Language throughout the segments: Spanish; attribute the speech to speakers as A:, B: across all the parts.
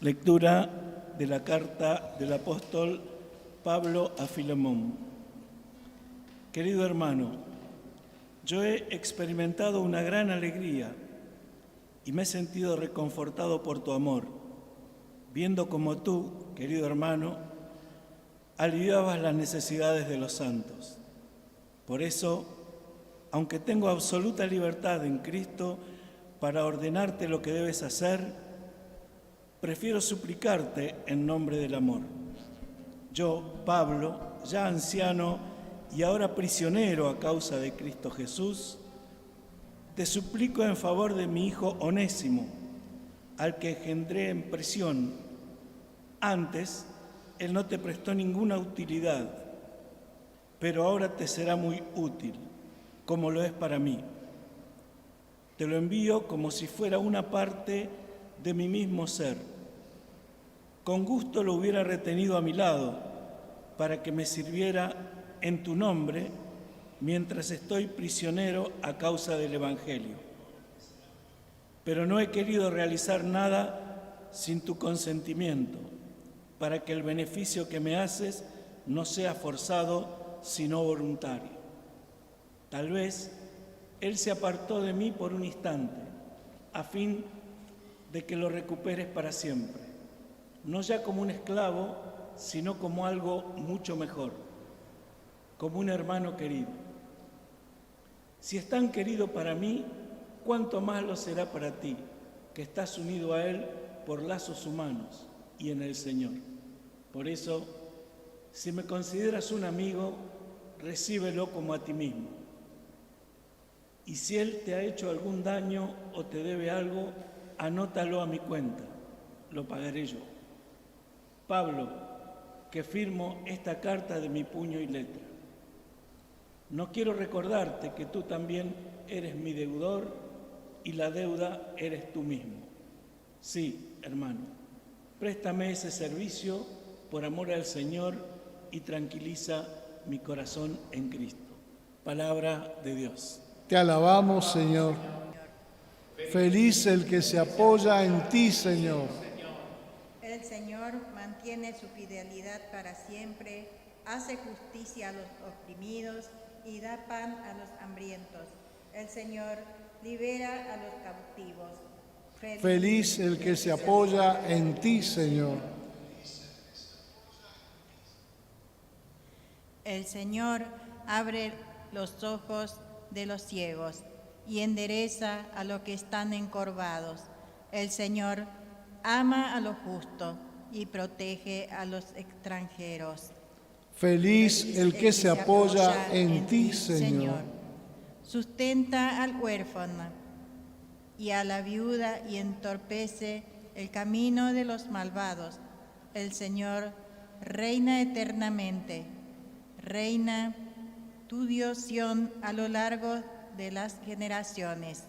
A: Lectura de la carta del apóstol Pablo a Filemón. Querido hermano, yo he experimentado una gran alegría y me he sentido reconfortado por tu amor, viendo como tú, querido hermano, aliviabas las necesidades de los santos. Por eso, aunque tengo absoluta libertad en Cristo para ordenarte lo que debes hacer, prefiero suplicarte en nombre del amor. Yo, Pablo, ya anciano y ahora prisionero a causa de Cristo Jesús, te suplico en favor de mi hijo Onésimo, al que engendré en prisión. Antes, él no te prestó ninguna utilidad, pero ahora te será muy útil, como lo es para mí. Te lo envío como si fuera una parte de mi mismo ser. Con gusto lo hubiera retenido a mi lado para que me sirviera en tu nombre mientras estoy prisionero a causa del Evangelio. Pero no he querido realizar nada sin tu consentimiento, para que el beneficio que me haces no sea forzado, sino voluntario. Tal vez él se apartó de mí por un instante, a fin de que lo recuperes para siempre, no ya como un esclavo, sino como algo mucho mejor, como un hermano querido. Si es tan querido para mí, cuánto más lo será para ti, que estás unido a él por lazos humanos y en el Señor. Por eso, si me consideras un amigo, recíbelo como a ti mismo. Y si él te ha hecho algún daño o te debe algo, anótalo a mi cuenta, lo pagaré yo. Pablo, que firmo esta carta de mi puño y letra. No quiero recordarte que tú también eres mi deudor y la deuda eres tú mismo. Sí, hermano, préstame ese servicio por amor al Señor y tranquiliza mi corazón en Cristo. Palabra de Dios.
B: Te alabamos, Señor. Feliz el que se apoya en ti, Señor.
C: El Señor mantiene su fidelidad para siempre, hace justicia a los oprimidos y da pan a los hambrientos. El Señor libera a los cautivos.
B: Feliz el que se apoya en ti, Señor.
C: El Señor abre los ojos de los ciegos y endereza a los que están encorvados. El Señor ama a lo justo y protege a los extranjeros.
B: Feliz el que se apoya en ti, Señor.
C: Sustenta al huérfano y a la viuda y entorpece el camino de los malvados. El Señor reina eternamente. Reina tu Dios Sión a lo largo de las generaciones.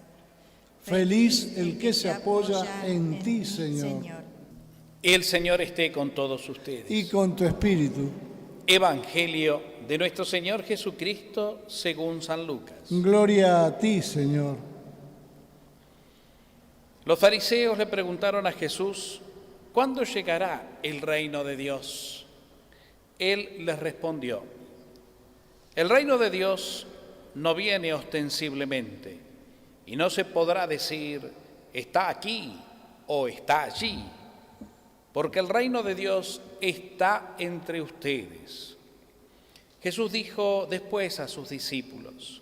B: Feliz el que se apoya en ti, Señor.
D: El Señor esté con todos ustedes.
B: Y con tu espíritu.
D: Evangelio de nuestro Señor Jesucristo según San Lucas.
B: Gloria a ti, Señor.
D: Los fariseos le preguntaron a Jesús, ¿cuándo llegará el reino de Dios? Él les respondió, el reino de Dios no viene ostensiblemente y no se podrá decir, está aquí o está allí, porque el reino de Dios está entre ustedes. Jesús dijo después a sus discípulos,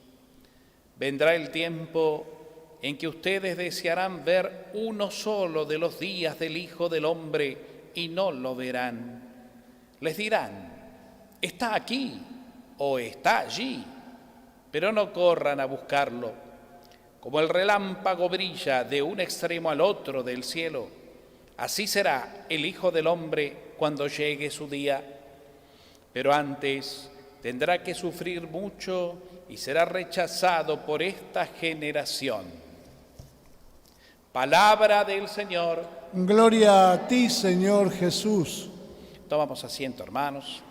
D: vendrá el tiempo en que ustedes desearán ver uno solo de los días del Hijo del Hombre y no lo verán. Les dirán, está aquí o está allí, pero no corran a buscarlo. Como el relámpago brilla de un extremo al otro del cielo, así será el Hijo del Hombre cuando llegue su día. Pero antes tendrá que sufrir mucho y será rechazado por esta generación. Palabra del Señor.
B: Gloria a ti, Señor Jesús.
D: Tomamos asiento, hermanos.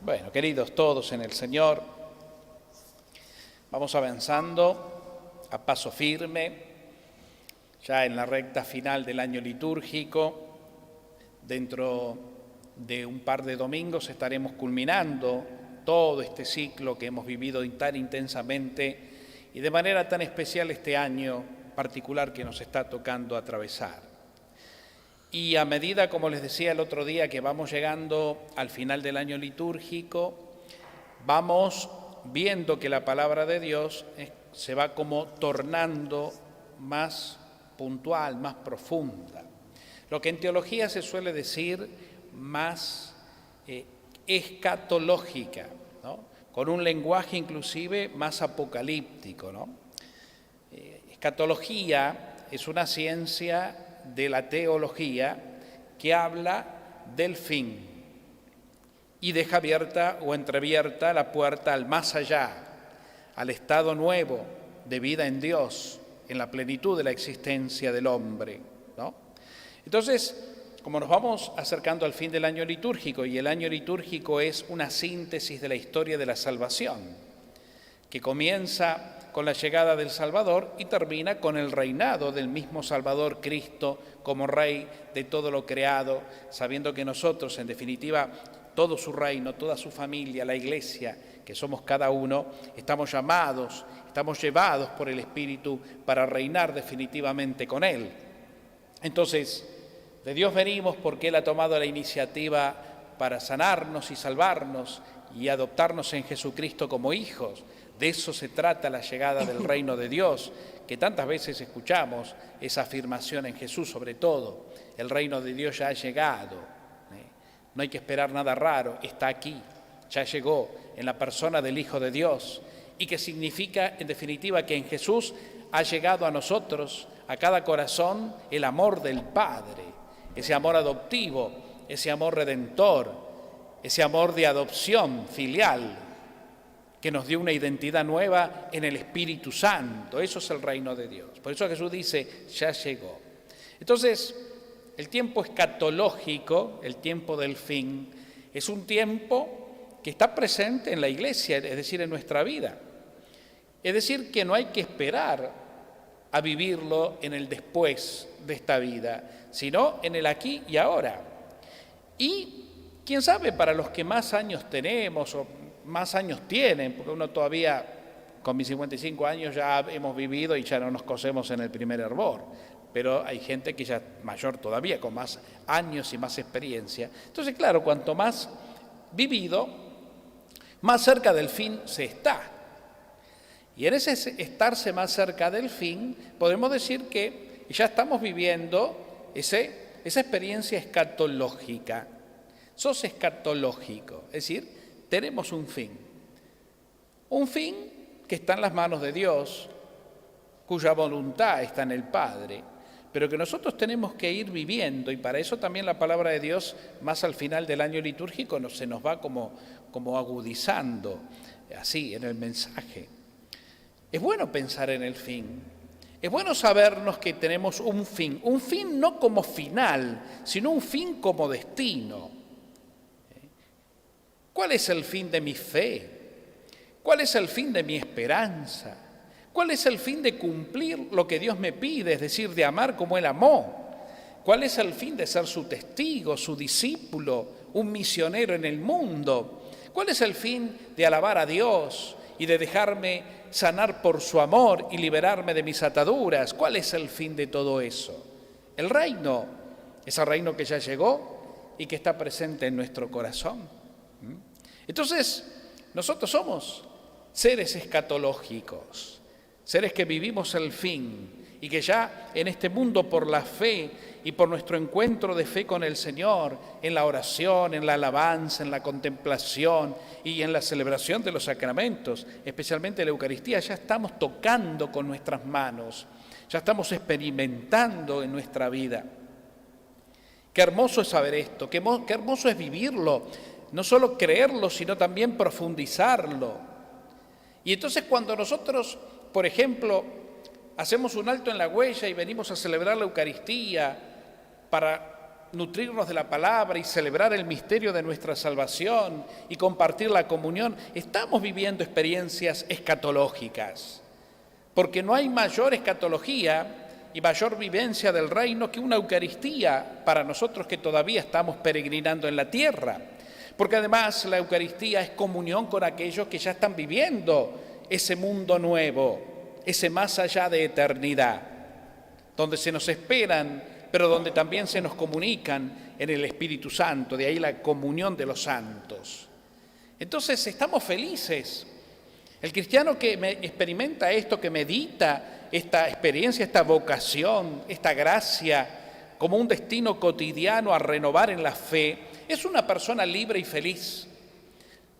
D: Bueno, queridos todos en el Señor, vamos avanzando a paso firme ya en la recta final del año litúrgico. Dentro de un par de domingos estaremos culminando todo este ciclo que hemos vivido tan intensamente y de manera tan especial este año particular que nos está tocando atravesar. Y a medida, como les decía el otro día, que vamos llegando al final del año litúrgico, vamos viendo que la palabra de Dios se va como tornando más puntual, más profunda. Lo que en teología se suele decir más escatológica, ¿no? Con un lenguaje inclusive más apocalíptico, ¿no? Escatología es una ciencia de la teología que habla del fin y deja abierta o entreabierta la puerta al más allá, al estado nuevo de vida en Dios, en la plenitud de la existencia del hombre, ¿no? Entonces, como nos vamos acercando al fin del año litúrgico, y el año litúrgico es una síntesis de la historia de la salvación, que comienza con la llegada del Salvador y termina con el reinado del mismo Salvador Cristo como Rey de todo lo creado, sabiendo que nosotros, en definitiva, todo su reino, toda su familia, la Iglesia, que somos cada uno, estamos llamados, estamos llevados por el Espíritu para reinar definitivamente con Él. Entonces, de Dios venimos porque Él ha tomado la iniciativa para sanarnos y salvarnos y adoptarnos en Jesucristo como hijos. De eso se trata la llegada del reino de Dios, que tantas veces escuchamos esa afirmación en Jesús, sobre todo. El reino de Dios ya ha llegado. No hay que esperar nada raro, está aquí, ya llegó en la persona del Hijo de Dios. Y que significa, en definitiva, que en Jesús ha llegado a nosotros, a cada corazón, el amor del Padre. Ese amor adoptivo, ese amor redentor, ese amor de adopción filial, que nos dio una identidad nueva en el Espíritu Santo. Eso es el reino de Dios. Por eso Jesús dice, ya llegó. Entonces, el tiempo escatológico, el tiempo del fin, es un tiempo que está presente en la Iglesia, es decir, en nuestra vida. Es decir, que no hay que esperar a vivirlo en el después de esta vida, sino en el aquí y ahora. Y, quién sabe, para los que más años tenemos o más años tienen, porque uno todavía, con mis 55 años, ya hemos vivido y ya no nos cosemos en el primer hervor. Pero hay gente que ya es mayor todavía, con más años y más experiencia. Entonces, claro, cuanto más vivido, más cerca del fin se está. Y en ese estarse más cerca del fin, podemos decir que ya estamos viviendo esa experiencia escatológica. Sos escatológico, es decir, tenemos un fin que está en las manos de Dios, cuya voluntad está en el Padre, pero que nosotros tenemos que ir viviendo, y para eso también la palabra de Dios, más al final del año litúrgico, se nos va como agudizando, así, en el mensaje. Es bueno pensar en el fin, es bueno sabernos que tenemos un fin no como final, sino un fin como destino. ¿Cuál es el fin de mi fe? ¿Cuál es el fin de mi esperanza? ¿Cuál es el fin de cumplir lo que Dios me pide, es decir, de amar como Él amó? ¿Cuál es el fin de ser su testigo, su discípulo, un misionero en el mundo? ¿Cuál es el fin de alabar a Dios y de dejarme sanar por su amor y liberarme de mis ataduras? ¿Cuál es el fin de todo eso? El reino, ese reino que ya llegó y que está presente en nuestro corazón. Entonces, nosotros somos seres escatológicos, seres que vivimos el fin y que ya en este mundo por la fe y por nuestro encuentro de fe con el Señor, en la oración, en la alabanza, en la contemplación y en la celebración de los sacramentos, especialmente la Eucaristía, ya estamos tocando con nuestras manos, ya estamos experimentando en nuestra vida. Qué hermoso es saber esto, qué hermoso es vivirlo, no solo creerlo, sino también profundizarlo. Y entonces cuando nosotros, por ejemplo, hacemos un alto en la huella y venimos a celebrar la Eucaristía para nutrirnos de la palabra y celebrar el misterio de nuestra salvación y compartir la comunión, estamos viviendo experiencias escatológicas, porque no hay mayor escatología y mayor vivencia del reino que una Eucaristía para nosotros que todavía estamos peregrinando en la tierra. Porque además la Eucaristía es comunión con aquellos que ya están viviendo ese mundo nuevo, ese más allá de eternidad, donde se nos esperan, pero donde también se nos comunican en el Espíritu Santo, de ahí la comunión de los santos. Entonces estamos felices. El cristiano que experimenta esto, que medita esta experiencia, esta vocación, esta gracia, como un destino cotidiano a renovar en la fe, es una persona libre y feliz.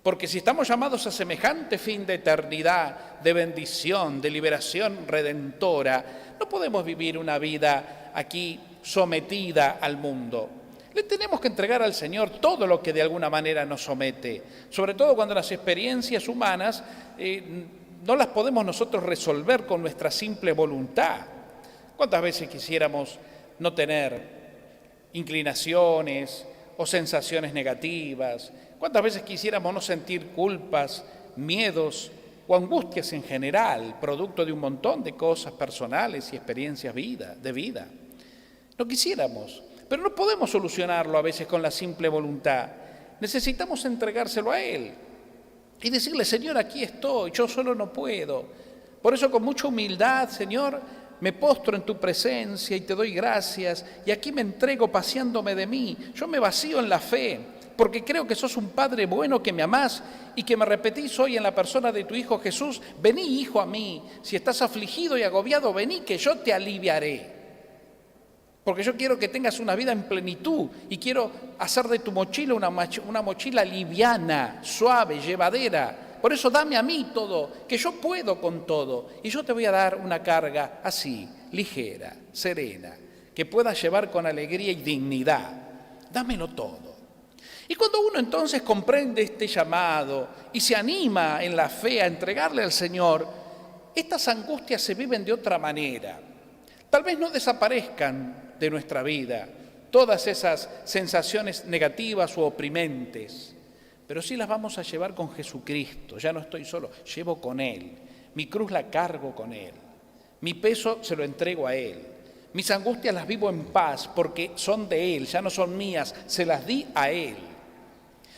D: Porque si estamos llamados a semejante fin de eternidad, de bendición, de liberación redentora, no podemos vivir una vida aquí sometida al mundo. Le tenemos que entregar al Señor todo lo que de alguna manera nos somete, sobre todo cuando las experiencias humanas no las podemos nosotros resolver con nuestra simple voluntad. ¿Cuántas veces quisiéramos no tener inclinaciones o sensaciones negativas? ¿Cuántas veces quisiéramos no sentir culpas, miedos o angustias en general, producto de un montón de cosas personales y experiencias de vida? No quisiéramos, pero no podemos solucionarlo a veces con la simple voluntad. Necesitamos entregárselo a Él y decirle: Señor, aquí estoy, yo solo no puedo. Por eso, con mucha humildad, Señor, me postro en tu presencia y te doy gracias, y aquí me entrego paseándome de mí. Yo me vacío en la fe, porque creo que sos un Padre bueno, que me amás y que me repetís hoy en la persona de tu Hijo Jesús: vení, hijo, a mí. Si estás afligido y agobiado, vení, que yo te aliviaré. Porque yo quiero que tengas una vida en plenitud y quiero hacer de tu mochila una mochila liviana, suave, llevadera. Por eso dame a mí todo, que yo puedo con todo. Y yo te voy a dar una carga así, ligera, serena, que puedas llevar con alegría y dignidad. Dámelo todo. Y cuando uno entonces comprende este llamado y se anima en la fe a entregarle al Señor, estas angustias se viven de otra manera. Tal vez no desaparezcan de nuestra vida todas esas sensaciones negativas o oprimentes, pero sí las vamos a llevar con Jesucristo. Ya no estoy solo, llevo con Él. Mi cruz la cargo con Él. Mi peso se lo entrego a Él. Mis angustias las vivo en paz porque son de Él, ya no son mías, se las di a Él.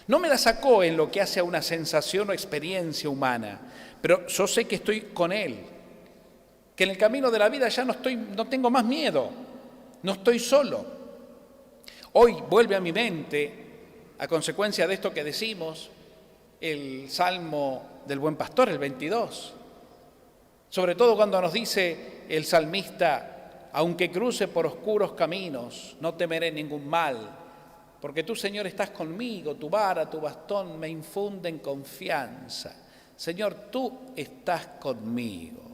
D: No me las sacó en lo que hace a una sensación o experiencia humana, pero yo sé que estoy con Él, que en el camino de la vida ya no tengo más miedo, no estoy solo. Hoy vuelve a mi mente, a consecuencia de esto que decimos, el Salmo del Buen Pastor, el 22. Sobre todo cuando nos dice el salmista: aunque cruce por oscuros caminos, no temeré ningún mal, porque tú, Señor, estás conmigo, tu vara, tu bastón me infunden confianza. Señor, tú estás conmigo.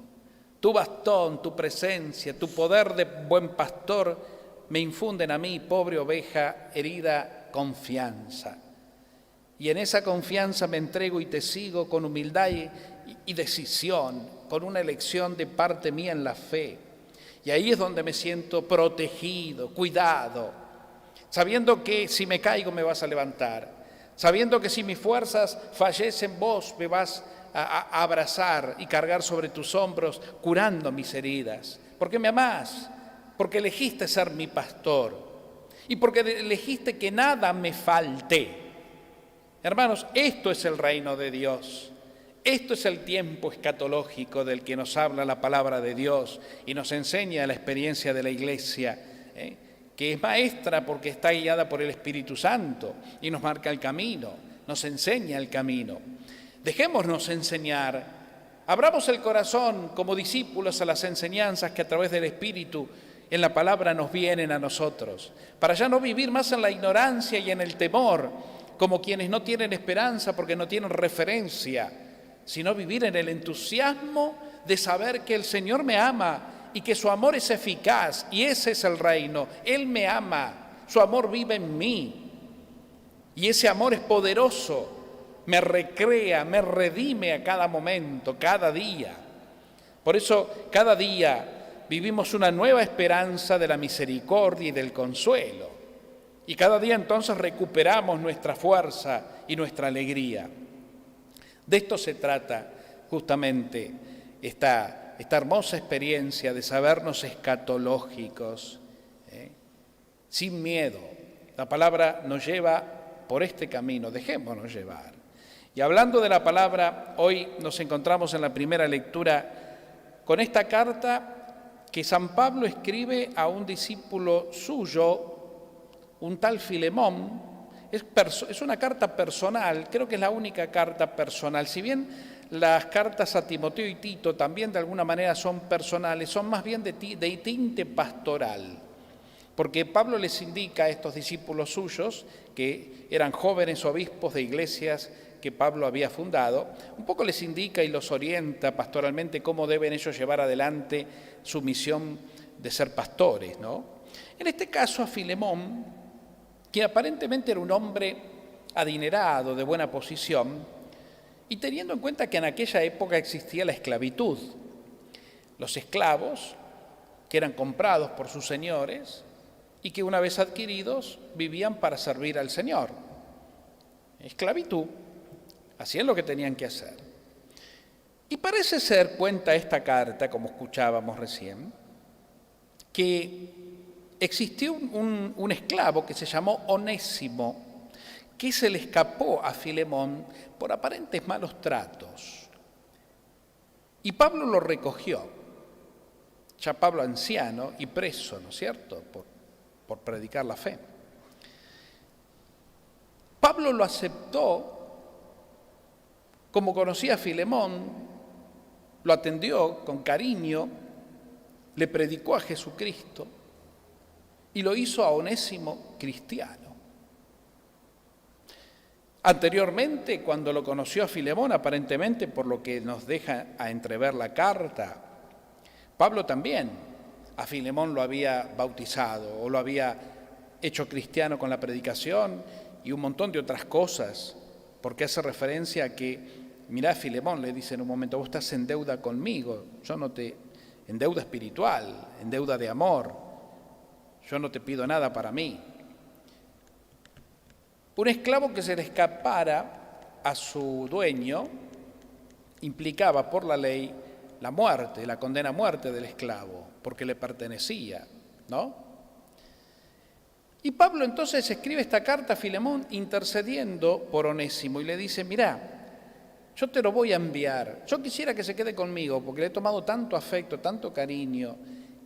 D: Tu bastón, tu presencia, tu poder de buen pastor me infunden a mí, pobre oveja herida, confianza. Y en esa confianza me entrego y te sigo con humildad y decisión, con una elección de parte mía en la fe. Y ahí es donde me siento protegido, cuidado, sabiendo que si me caigo me vas a levantar, sabiendo que si mis fuerzas fallecen, vos me vas a abrazar y cargar sobre tus hombros, curando mis heridas, porque me amás, porque elegiste ser mi pastor y porque elegiste que nada me falte. Hermanos, esto es el reino de Dios, esto es el tiempo escatológico del que nos habla la palabra de Dios y nos enseña la experiencia de la Iglesia, que es maestra porque está guiada por el Espíritu Santo y nos marca el camino, nos enseña el camino. Dejémonos enseñar, abramos el corazón como discípulos a las enseñanzas que a través del Espíritu en la palabra nos vienen a nosotros, para ya no vivir más en la ignorancia y en el temor, como quienes no tienen esperanza porque no tienen referencia, sino vivir en el entusiasmo de saber que el Señor me ama y que su amor es eficaz, y ese es el reino. Él me ama, su amor vive en mí, y ese amor es poderoso. Me recrea, me redime a cada momento, cada día. Por eso, cada día vivimos una nueva esperanza de la misericordia y del consuelo. Y cada día entonces recuperamos nuestra fuerza y nuestra alegría. De esto se trata justamente esta esta hermosa experiencia de sabernos escatológicos, sin miedo. La palabra nos lleva por este camino, dejémonos llevar. Y hablando de la palabra, hoy nos encontramos en la primera lectura con esta carta que San Pablo escribe a un discípulo suyo, un tal Filemón. Es una carta personal, creo que es la única carta personal. Si bien las cartas a Timoteo y Tito también de alguna manera son personales, son más bien de tinte pastoral. Porque Pablo les indica a estos discípulos suyos, que eran jóvenes obispos de iglesias que Pablo había fundado, un poco les indica y los orienta pastoralmente cómo deben ellos llevar adelante su misión de ser pastores, ¿no? En este caso a Filemón, que aparentemente era un hombre adinerado, de buena posición, y teniendo en cuenta que en aquella época existía la esclavitud. Los esclavos, que eran comprados por sus señores, y que una vez adquiridos vivían para servir al Señor. Esclavitud, hacían lo que tenían que hacer. Y parece ser, cuenta esta carta, como escuchábamos recién, que existió un esclavo que se llamó Onésimo, que se le escapó a Filemón por aparentes malos tratos. Y Pablo lo recogió, ya Pablo anciano y preso, ¿no es cierto?, por predicar la fe. Pablo lo aceptó, como conocía a Filemón, lo atendió con cariño, le predicó a Jesucristo y lo hizo a Onésimo cristiano. Anteriormente, cuando lo conoció a Filemón, aparentemente por lo que nos deja a entrever la carta, Pablo también a Filemón lo había bautizado o lo había hecho cristiano con la predicación y un montón de otras cosas, porque hace referencia a que, mirá, Filemón, le dice en un momento, vos estás en deuda conmigo, en deuda espiritual, en deuda de amor, yo no te pido nada para mí. Un esclavo que se le escapara a su dueño implicaba por la ley la muerte, la condena a muerte del esclavo, porque le pertenecía, ¿no? Y Pablo entonces escribe esta carta a Filemón intercediendo por Onésimo y le dice, mirá, yo te lo voy a enviar, yo quisiera que se quede conmigo porque le he tomado tanto afecto, tanto cariño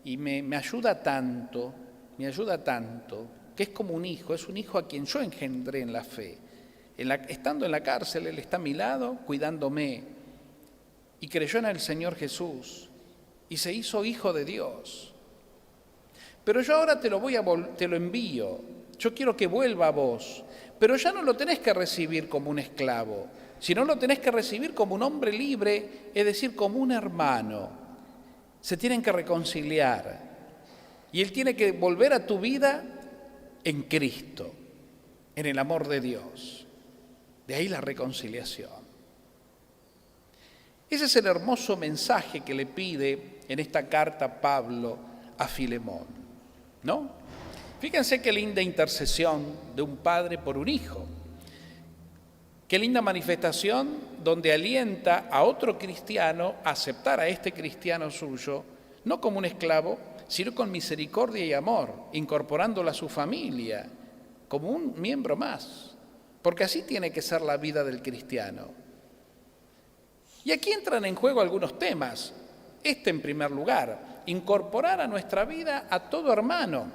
D: y me ayuda tanto, que es como un hijo, es un hijo a quien yo engendré en la fe. Estando en la cárcel, él está a mi lado cuidándome y creyó en el Señor Jesús y se hizo hijo de Dios. Pero yo ahora te lo envío, yo quiero que vuelva a vos, pero ya no lo tenés que recibir como un esclavo, sino lo tenés que recibir como un hombre libre, es decir, como un hermano. Se tienen que reconciliar y él tiene que volver a tu vida en Cristo, en el amor de Dios. De ahí la reconciliación. Ese es el hermoso mensaje que le pide en esta carta Pablo a Filemón, ¿no? Fíjense qué linda intercesión de un padre por un hijo. Qué linda manifestación donde alienta a otro cristiano a aceptar a este cristiano suyo, no como un esclavo, sino con misericordia y amor, incorporándolo a su familia, como un miembro más, porque así tiene que ser la vida del cristiano. Y aquí entran en juego algunos temas. En primer lugar, incorporar a nuestra vida a todo hermano,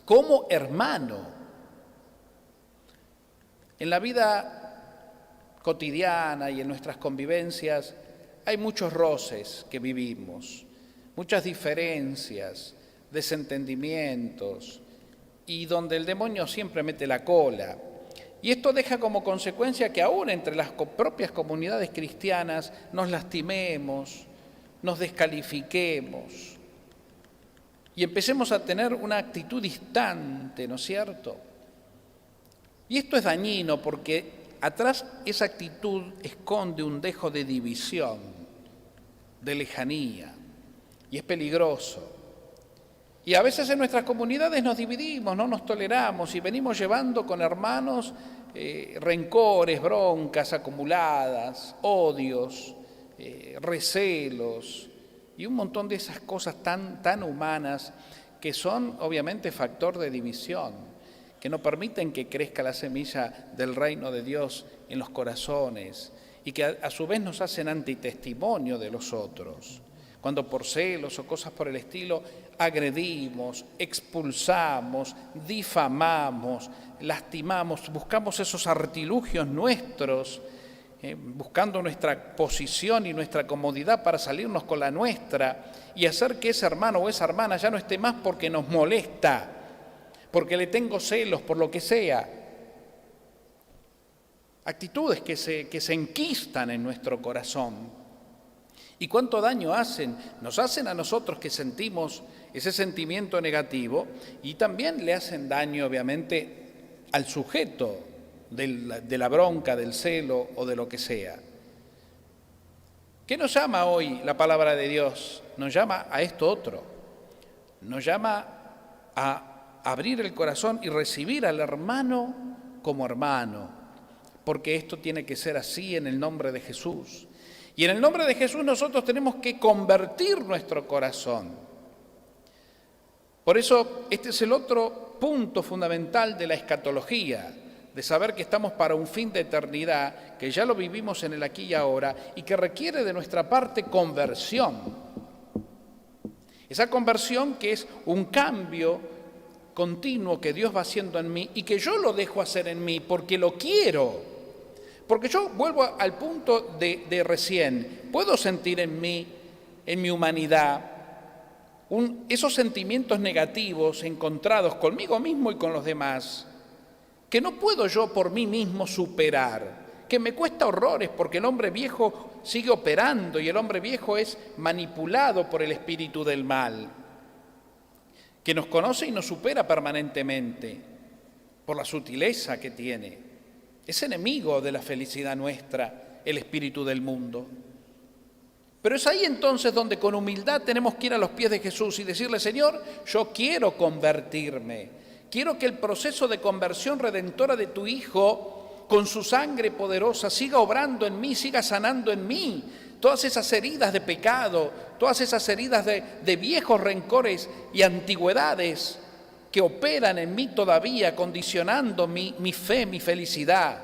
D: como hermano. En la vida cotidiana y en nuestras convivencias hay muchos roces que vivimos, muchas diferencias, desentendimientos, y donde el demonio siempre mete la cola. Y esto deja como consecuencia que aún entre las propias comunidades cristianas nos lastimemos, nos descalifiquemos y empecemos a tener una actitud distante, ¿no es cierto? Y esto es dañino porque atrás esa actitud esconde un dejo de división, de lejanía, y es peligroso. Y a veces en nuestras comunidades nos dividimos, no nos toleramos y venimos llevando con hermanos rencores, broncas acumuladas, odios, recelos, y un montón de esas cosas tan humanas que son obviamente factor de división, que no permiten que crezca la semilla del reino de Dios en los corazones y que a su vez nos hacen antitestimonio de los otros. Cuando por celos o cosas por el estilo agredimos, expulsamos, difamamos, lastimamos, buscamos esos artilugios nuestros, buscando nuestra posición y nuestra comodidad para salirnos con la nuestra y hacer que ese hermano o esa hermana ya no esté más porque nos molesta, porque le tengo celos, por lo que sea. Actitudes que se enquistan en nuestro corazón. ¿Y cuánto daño hacen? Nos hacen a nosotros que sentimos ese sentimiento negativo y también le hacen daño, obviamente, al sujeto de la bronca, del celo o de lo que sea. ¿Qué nos llama hoy la palabra de Dios? Nos llama a esto otro. Nos llama a abrir el corazón y recibir al hermano como hermano, porque esto tiene que ser así en el nombre de Jesús. Y en el nombre de Jesús nosotros tenemos que convertir nuestro corazón. Por eso este es el otro punto fundamental de la escatología, de saber que estamos para un fin de eternidad, que ya lo vivimos en el aquí y ahora, y que requiere de nuestra parte conversión. Esa conversión que es un cambio continuo que Dios va haciendo en mí y que yo lo dejo hacer en mí porque lo quiero. Porque yo vuelvo al punto de recién, puedo sentir en mí, en mi humanidad, esos sentimientos negativos encontrados conmigo mismo y con los demás, que no puedo yo por mí mismo superar, que me cuesta horrores porque el hombre viejo sigue operando y el hombre viejo es manipulado por el espíritu del mal, que nos conoce y nos supera permanentemente por la sutileza que tiene. Es enemigo de la felicidad nuestra, el espíritu del mundo. Pero es ahí entonces donde con humildad tenemos que ir a los pies de Jesús y decirle: Señor, yo quiero convertirme. Quiero que el proceso de conversión redentora de tu Hijo, con su sangre poderosa, siga obrando en mí, siga sanando en mí. Todas esas heridas de pecado, todas esas heridas de viejos rencores y antigüedades que operan en mí todavía, condicionando mi fe, mi felicidad.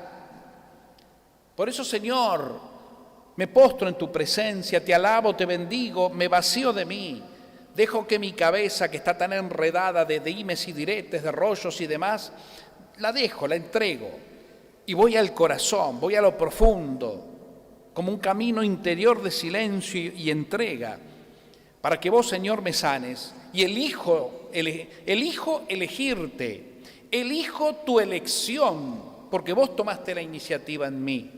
D: Por eso, Señor, me postro en tu presencia, te alabo, te bendigo, me vacío de mí, dejo que mi cabeza, que está tan enredada de dimes y diretes, de rollos y demás, la dejo, la entrego, y voy al corazón, voy a lo profundo, como un camino interior de silencio y entrega, para que vos, Señor, me sanes, y elijo elegirte, elijo tu elección, porque vos tomaste la iniciativa en mí.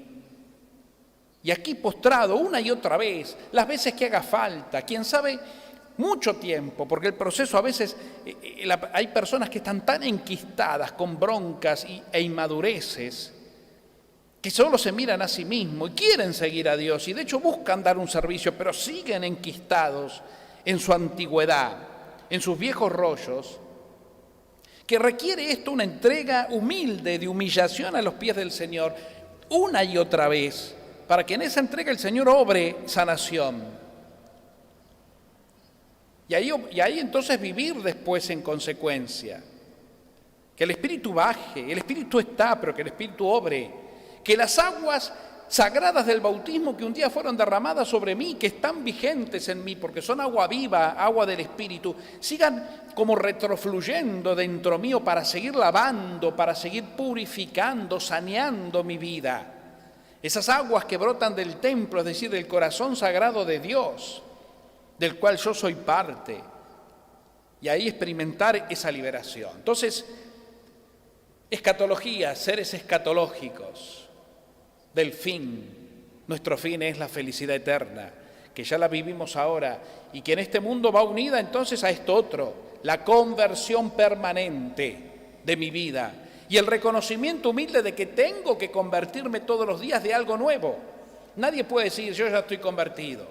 D: Y aquí postrado una y otra vez, las veces que haga falta, quién sabe, mucho tiempo, porque el proceso a veces, hay personas que están tan enquistadas con broncas e inmadureces, que solo se miran a sí mismos y quieren seguir a Dios, y de hecho buscan dar un servicio, pero siguen enquistados en su antigüedad, en sus viejos rollos, que requiere esto una entrega humilde, de humillación a los pies del Señor, una y otra vez, para que en esa entrega el Señor obre sanación. Y ahí entonces vivir después en consecuencia. Que el Espíritu baje, el Espíritu está, pero que el Espíritu obre. Que las aguas sagradas del bautismo que un día fueron derramadas sobre mí, que están vigentes en mí, porque son agua viva, agua del Espíritu, sigan como retrofluyendo dentro mío para seguir lavando, para seguir purificando, saneando mi vida. Esas aguas que brotan del templo, es decir, del corazón sagrado de Dios, del cual yo soy parte, y ahí experimentar esa liberación. Entonces, escatología, seres escatológicos del fin. Nuestro fin es la felicidad eterna, que ya la vivimos ahora y que en este mundo va unida entonces a esto otro, la conversión permanente de mi vida y el reconocimiento humilde de que tengo que convertirme todos los días de algo nuevo. Nadie puede decir: yo ya estoy convertido.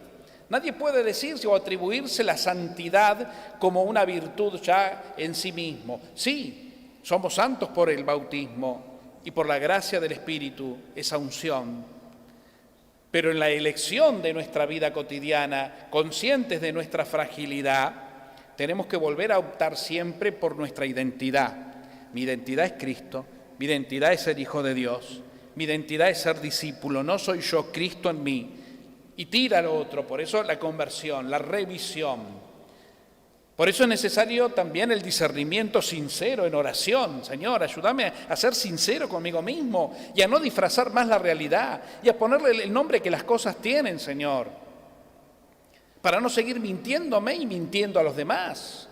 D: Nadie puede decirse o atribuirse la santidad como una virtud ya en sí mismo. Sí, somos santos por el bautismo y por la gracia del Espíritu, esa unción. Pero en la elección de nuestra vida cotidiana, conscientes de nuestra fragilidad, tenemos que volver a optar siempre por nuestra identidad. Mi identidad es Cristo, mi identidad es ser hijo de Dios, mi identidad es ser discípulo, no soy yo, Cristo en mí. Y tira al otro, por eso la conversión, la revisión. Por eso es necesario también el discernimiento sincero en oración. Señor, ayúdame a ser sincero conmigo mismo y a no disfrazar más la realidad y a ponerle el nombre que las cosas tienen, Señor, para no seguir mintiéndome y mintiendo a los demás.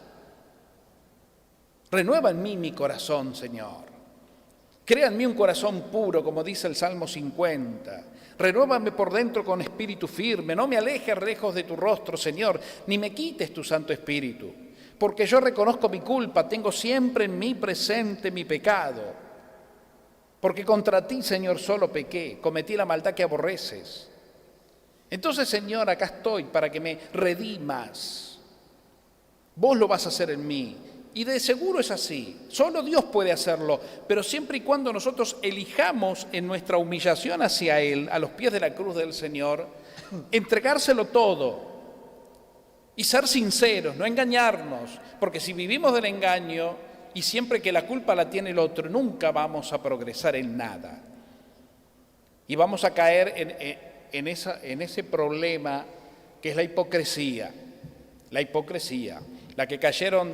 D: Renueva en mí mi corazón, Señor. Crea en mí un corazón puro, como dice el Salmo 50. Renuévame por dentro con espíritu firme. No me alejes lejos de tu rostro, Señor, ni me quites tu Santo Espíritu. Porque yo reconozco mi culpa, tengo siempre en mí presente mi pecado. Porque contra ti, Señor, solo pequé, cometí la maldad que aborreces. Entonces, Señor, acá estoy para que me redimas. Vos lo vas a hacer en mí. Y de seguro es así, solo Dios puede hacerlo, pero siempre y cuando nosotros elijamos en nuestra humillación hacia Él, a los pies de la cruz del Señor, entregárselo todo y ser sinceros, no engañarnos, porque si vivimos del engaño y siempre que la culpa la tiene el otro, nunca vamos a progresar en nada. Y vamos a caer en ese problema que es la hipocresía, la que cayeron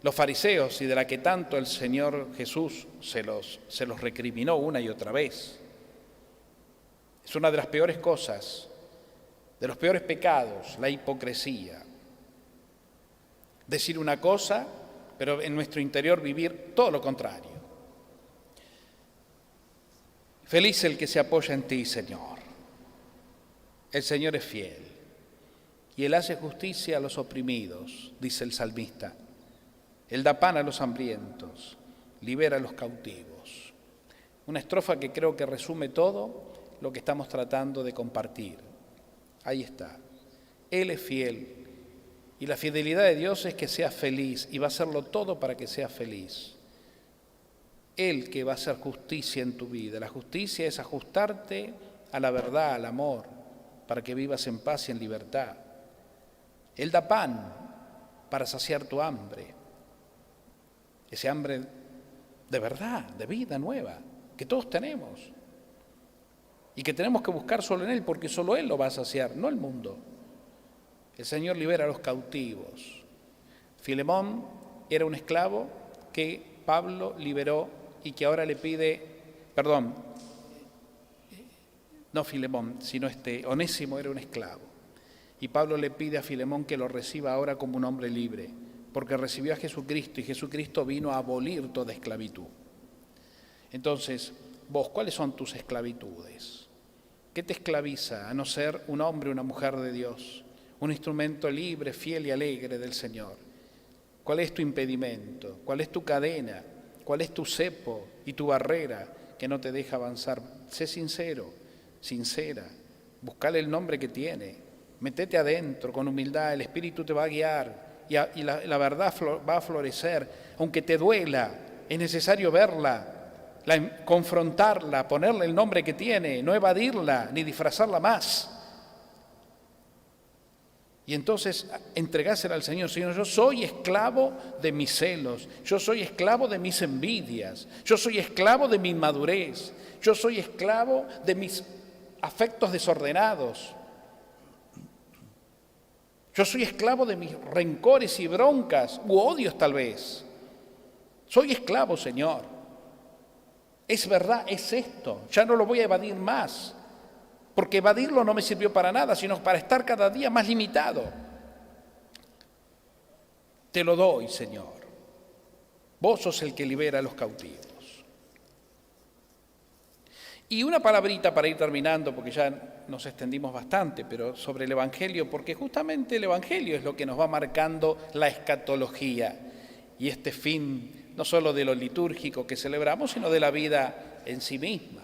D: los fariseos y de la que tanto el Señor Jesús se los recriminó una y otra vez. Es una de las peores cosas, de los peores pecados, la hipocresía. Decir una cosa, pero en nuestro interior vivir todo lo contrario. Feliz el que se apoya en ti, Señor. El Señor es fiel y Él hace justicia a los oprimidos, dice el salmista. Él da pan a los hambrientos, libera a los cautivos. Una estrofa que creo que resume todo lo que estamos tratando de compartir. Ahí está. Él es fiel y la fidelidad de Dios es que seas feliz y va a hacerlo todo para que seas feliz. Él que va a hacer justicia en tu vida. La justicia es ajustarte a la verdad, al amor, para que vivas en paz y en libertad. Él da pan para saciar tu hambre. Ese hambre de verdad, de vida nueva, que todos tenemos y que tenemos que buscar solo en Él, porque solo Él lo va a saciar, no el mundo. El Señor libera a los cautivos. Filemón era un esclavo que Pablo liberó y que ahora le pide, no Filemón, sino Onésimo era un esclavo. Y Pablo le pide a Filemón que lo reciba ahora como un hombre libre, porque recibió a Jesucristo y Jesucristo vino a abolir toda esclavitud. Entonces, vos, ¿cuáles son tus esclavitudes? ¿Qué te esclaviza a no ser un hombre o una mujer de Dios, un instrumento libre, fiel y alegre del Señor? ¿Cuál es tu impedimento? ¿Cuál es tu cadena? ¿Cuál es tu cepo y tu barrera que no te deja avanzar? Sé sincero, sincera, buscale el nombre que tiene, metete adentro con humildad, el Espíritu te va a guiar. Y la verdad va a florecer, aunque te duela, es necesario verla, confrontarla, ponerle el nombre que tiene, no evadirla ni disfrazarla más. Y entonces entregásela al Señor. Señor, yo soy esclavo de mis celos, yo soy esclavo de mis envidias, yo soy esclavo de mi inmadurez, yo soy esclavo de mis afectos desordenados. Yo soy esclavo de mis rencores y broncas, u odios tal vez. Soy esclavo, Señor. Es verdad, es esto. Ya no lo voy a evadir más, porque evadirlo no me sirvió para nada, sino para estar cada día más limitado. Te lo doy, Señor. Vos sos el que libera a los cautivos. Y una palabrita para ir terminando, porque ya nos extendimos bastante, pero sobre el Evangelio, porque justamente el Evangelio es lo que nos va marcando la escatología y este fin, no solo de lo litúrgico que celebramos, sino de la vida en sí misma.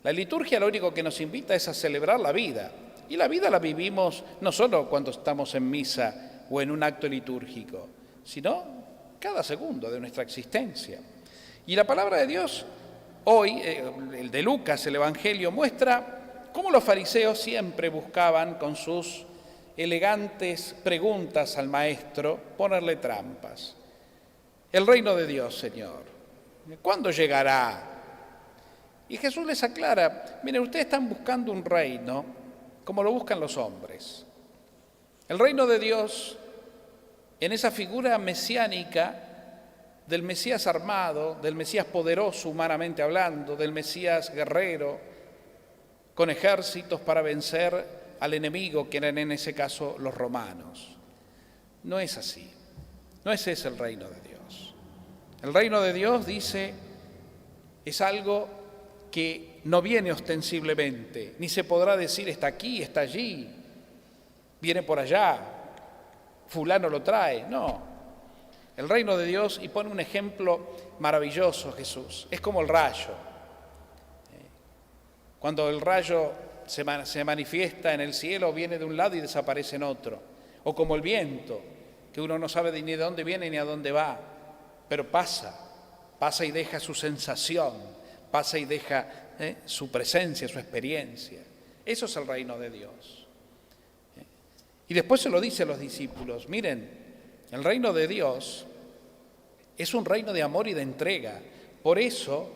D: La liturgia lo único que nos invita es a celebrar la vida, y la vida la vivimos no solo cuando estamos en misa o en un acto litúrgico, sino cada segundo de nuestra existencia. Y la palabra de Dios hoy, el de Lucas, el Evangelio, muestra cómo los fariseos siempre buscaban con sus elegantes preguntas al maestro ponerle trampas. El reino de Dios, Señor, ¿cuándo llegará? Y Jesús les aclara, miren, ustedes están buscando un reino como lo buscan los hombres. El reino de Dios, en esa figura mesiánica del Mesías armado, del Mesías poderoso humanamente hablando, del Mesías guerrero, con ejércitos para vencer al enemigo, que eran en ese caso los romanos. No es así, no ese es el reino de Dios. El reino de Dios, dice, es algo que no viene ostensiblemente, ni se podrá decir está aquí, está allí, viene por allá, fulano lo trae, no. El reino de Dios, y pone un ejemplo maravilloso Jesús, es como el rayo. Cuando el rayo se manifiesta en el cielo, viene de un lado y desaparece en otro. O como el viento, que uno no sabe ni de dónde viene ni a dónde va, pero pasa y deja su sensación, pasa y deja su presencia, su experiencia. Eso es el reino de Dios. Y después se lo dice a los discípulos, miren, el reino de Dios es un reino de amor y de entrega. Por eso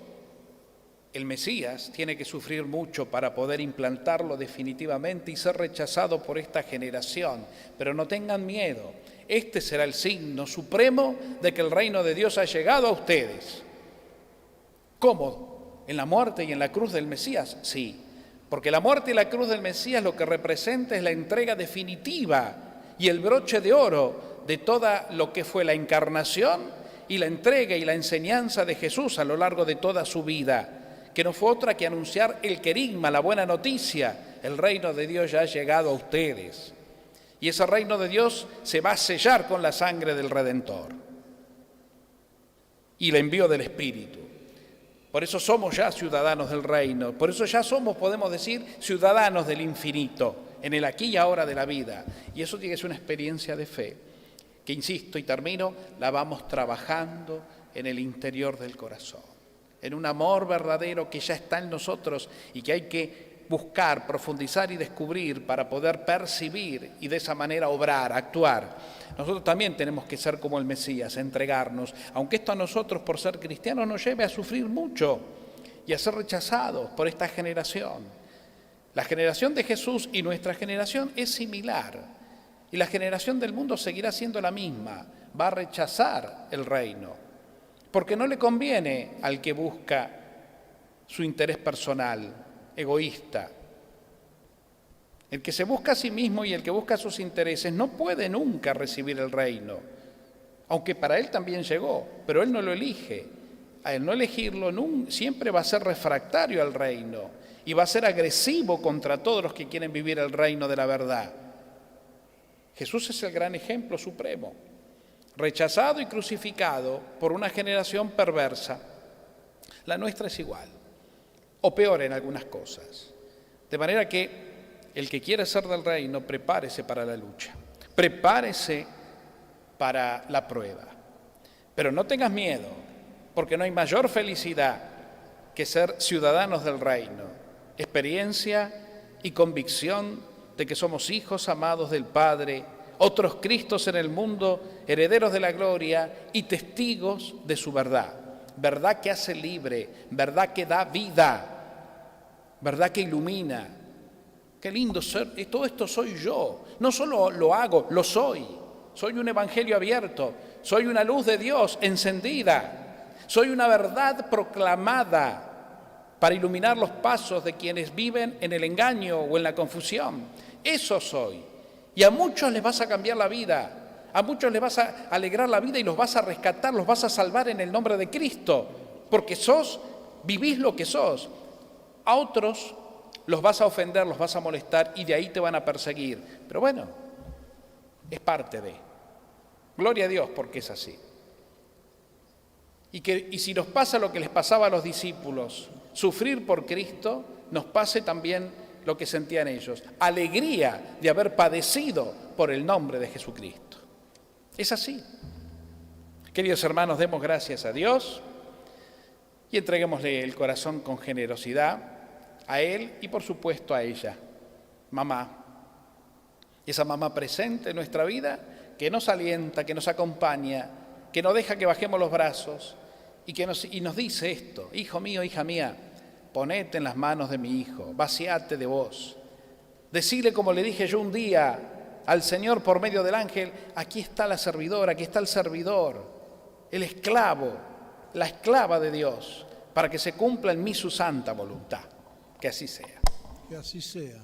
D: el Mesías tiene que sufrir mucho para poder implantarlo definitivamente y ser rechazado por esta generación. Pero no tengan miedo, este será el signo supremo de que el reino de Dios ha llegado a ustedes. ¿Cómo? ¿En la muerte y en la cruz del Mesías? Sí, porque la muerte y la cruz del Mesías lo que representa es la entrega definitiva y el broche de oro de toda lo que fue la encarnación y la entrega y la enseñanza de Jesús a lo largo de toda su vida, que no fue otra que anunciar el querigma, la buena noticia. El reino de Dios ya ha llegado a ustedes. Y ese reino de Dios se va a sellar con la sangre del Redentor y el envío del Espíritu. Por eso somos ya ciudadanos del reino, por eso ya somos, podemos decir, ciudadanos del infinito, en el aquí y ahora de la vida. Y eso tiene que ser una experiencia de fe, que insisto y termino, la vamos trabajando en el interior del corazón, en un amor verdadero que ya está en nosotros y que hay que buscar, profundizar y descubrir para poder percibir y de esa manera obrar, actuar. Nosotros también tenemos que ser como el Mesías, entregarnos, aunque esto a nosotros por ser cristianos nos lleve a sufrir mucho y a ser rechazados por esta generación. La generación de Jesús y nuestra generación es similar. Y la generación del mundo seguirá siendo la misma, va a rechazar el reino, porque no le conviene al que busca su interés personal, egoísta. El que se busca a sí mismo y el que busca sus intereses no puede nunca recibir el reino, aunque para él también llegó, pero él no lo elige. Al no elegirlo, siempre va a ser refractario al reino y va a ser agresivo contra todos los que quieren vivir el reino de la verdad. Jesús es el gran ejemplo supremo, rechazado y crucificado por una generación perversa. La nuestra es igual, o peor en algunas cosas. De manera que el que quiere ser del reino, prepárese para la lucha, prepárese para la prueba. Pero no tengas miedo, porque no hay mayor felicidad que ser ciudadanos del reino, experiencia y convicción de que somos hijos amados del Padre, otros Cristos en el mundo, herederos de la gloria y testigos de su verdad. Verdad que hace libre, verdad que da vida, verdad que ilumina. Qué lindo ser, todo esto soy yo. No solo lo hago, lo soy. Soy un evangelio abierto, soy una luz de Dios encendida, soy una verdad proclamada para iluminar los pasos de quienes viven en el engaño o en la confusión. Eso soy. Y a muchos les vas a cambiar la vida, a muchos les vas a alegrar la vida y los vas a rescatar, los vas a salvar en el nombre de Cristo, porque vivís lo que sos. A otros los vas a ofender, los vas a molestar y de ahí te van a perseguir. Pero bueno, es parte de. Gloria a Dios porque es así. Y si nos pasa lo que les pasaba a los discípulos, sufrir por Cristo, nos pase también lo que sentían ellos, alegría de haber padecido por el nombre de Jesucristo. Es así. Queridos hermanos, demos gracias a Dios y entreguémosle el corazón con generosidad a él y por supuesto a ella, mamá. Esa mamá presente en nuestra vida que nos alienta, que nos acompaña, que no deja que bajemos los brazos y nos dice esto: hijo mío, hija mía, ponete en las manos de mi hijo, vaciate de vos. Decile como le dije yo un día al Señor por medio del ángel: aquí está la servidora, aquí está el servidor, el esclavo, la esclava de Dios, para que se cumpla en mí su santa voluntad. Que así sea.
B: Que así sea.